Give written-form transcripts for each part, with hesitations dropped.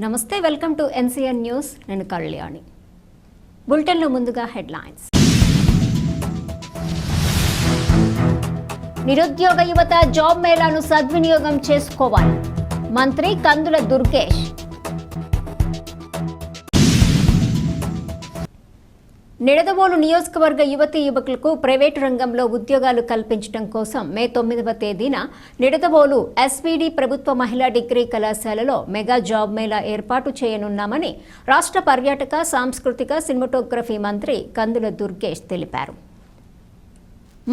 నమస్తే, welcome to NCN news. నేను కళ్యాణి. బులెటిన్లో ముందుగా హెడ్లైన్స్. నిరుద్యోగ యువత జాబ్ మేళాను సద్వినియోగం చేసుకోవాలి. మంత్రి కందుల దుర్గేష్. నిడదవోలు నియోజకవర్గ యువతీ యువకులకు ప్రైవేటు రంగంలో ఉద్యోగాలు కల్పించడం కోసం మే 9వ తేదీన నిడదవోలు ఎస్వీడి ప్రభుత్వ మహిళా డిగ్రీ కళాశాలలో మెగా జాబ్ మేళా ఏర్పాటు చేయనున్నామని రాష్ట్ర పర్యాటక సాంస్కృతిక సినిమాటోగ్రఫీ మంత్రి కందుల దుర్గేష్ తెలిపారు.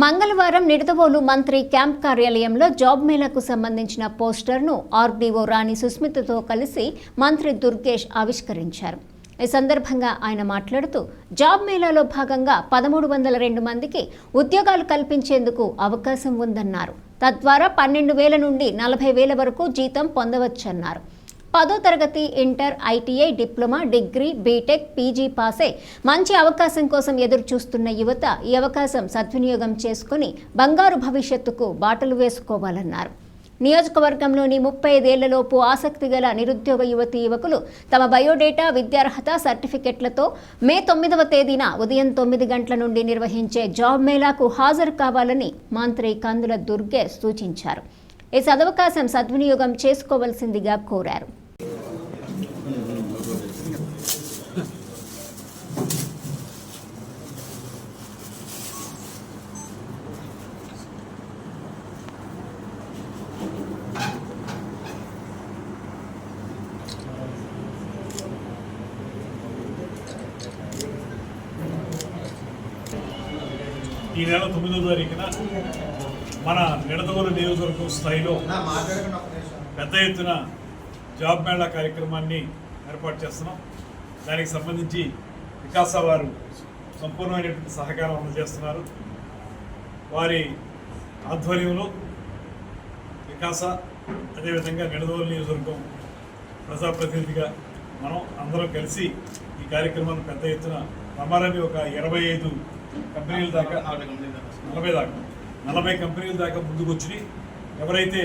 మంగళవారం నిడదవోలు మంత్రి క్యాంప్ కార్యాలయంలో జాబ్ మేళాకు సంబంధించిన పోస్టర్ను ఆర్డీఓ రాణి సుస్మితతో కలిసి మంత్రి దుర్గేష్ ఆవిష్కరించారు. ఈ సందర్భంగా ఆయన మాట్లాడుతూ జాబ్ మేళాలో భాగంగా 1302 మందికి ఉద్యోగాలు కల్పించేందుకు అవకాశం ఉందన్నారు. తద్వారా 12,000 నుండి 40,000 వరకు జీతం పొందవచ్చన్నారు. 10వ తరగతి, inter, ITI, diploma, degree, BTech, PG పాసే మంచి అవకాశం కోసం ఎదురు చూస్తున్న యువత ఈ అవకాశం సద్వినియోగం చేసుకుని బంగారు భవిష్యత్తుకు బాటలు వేసుకోవాలన్నారు. నియోజకవర్గంలోని 35 ఏళ్లలోపు ఆసక్తి గల నిరుద్యోగ యువతీ యువకులు తమ బయోడేటా, విద్యార్హత సర్టిఫికెట్లతో మే 9వ తేదీన ఉదయం 9 గంటల నుండి నిర్వహించే జాబ్ మేళాకు హాజరు కావాలని మంత్రి కందుల దుర్గేష్ సూచించారు. ఈ సదవకాశం సద్వినియోగం చేసుకోవాల్సిందిగా కోరారు. ఈ నెల 9వ తారీఖున మన నిడదవోలు నియోజకవర్గం స్థాయిలో పెద్ద ఎత్తున జాబ్ మేళా కార్యక్రమాన్ని ఏర్పాటు చేస్తున్నాం. దానికి సంబంధించి వికాస వారు సంపూర్ణమైనటువంటి సహకారం అందజేస్తున్నారు. వారి ఆధ్వర్యంలో వికాస, అదేవిధంగా నిడదవోలు నియోజకవర్గం ప్రజాప్రతినిధిగా మనం అందరం కలిసి ఈ కార్యక్రమాన్ని పెద్ద ఎత్తున రమారమి ఒక 25 కంపెనీల దాకా 40 కంపెనీల దాకా ముందుకు వచ్చి ఎవరైతే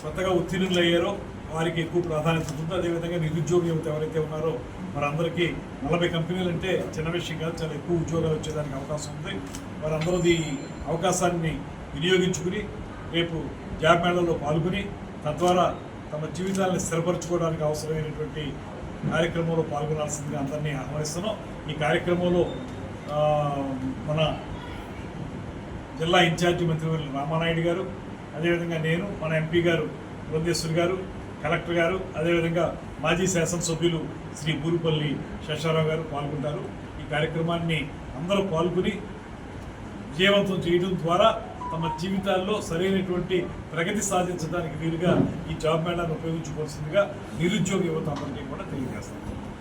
కొత్తగా ఉత్తీర్ణులు అయ్యారో వారికి ఎక్కువ ప్రాధాన్యత ఉంటుందో, అదేవిధంగా నిరుద్యోగ యువత ఎవరైతే ఉన్నారో వారందరికీ 40 కంపెనీలు అంటే చిన్న విషయం కాదు, చాలా ఎక్కువ ఉద్యోగాలు వచ్చేదానికి అవకాశం ఉంది. వారందరూ ఈ అవకాశాన్ని వినియోగించుకుని రేపు జాబ్ మేళాలో పాల్గొని తద్వారా తమ జీవితాలను స్థిరపరచుకోవడానికి అవసరమైనటువంటి కార్యక్రమంలో పాల్గొనాల్సిందిగా అందరినీ ఆహ్వానిస్తున్నాం. ఈ కార్యక్రమంలో మన జిల్లా ఇన్ఛార్జి మంత్రివర్యులు రామానాయుడు గారు, అదేవిధంగా నేను, మన ఎంపీ గారు బృందేశ్వరి గారు, కలెక్టర్ గారు, అదేవిధంగా మాజీ శాసనసభ్యులు శ్రీ బూరుపల్లి శేషారావు గారు పాల్గొంటారు. ఈ కార్యక్రమాన్ని అందరూ పాల్గొని విజయవంతం చేయడం ద్వారా తమ జీవితాల్లో సరైనటువంటి ప్రగతి సాధించడానికి వీలుగా ఈ జాబ్ మేళాను ఉపయోగించుకోవాల్సిందిగా నిరుద్యోగ యువత అందరికీ కూడా తెలియజేస్తారు.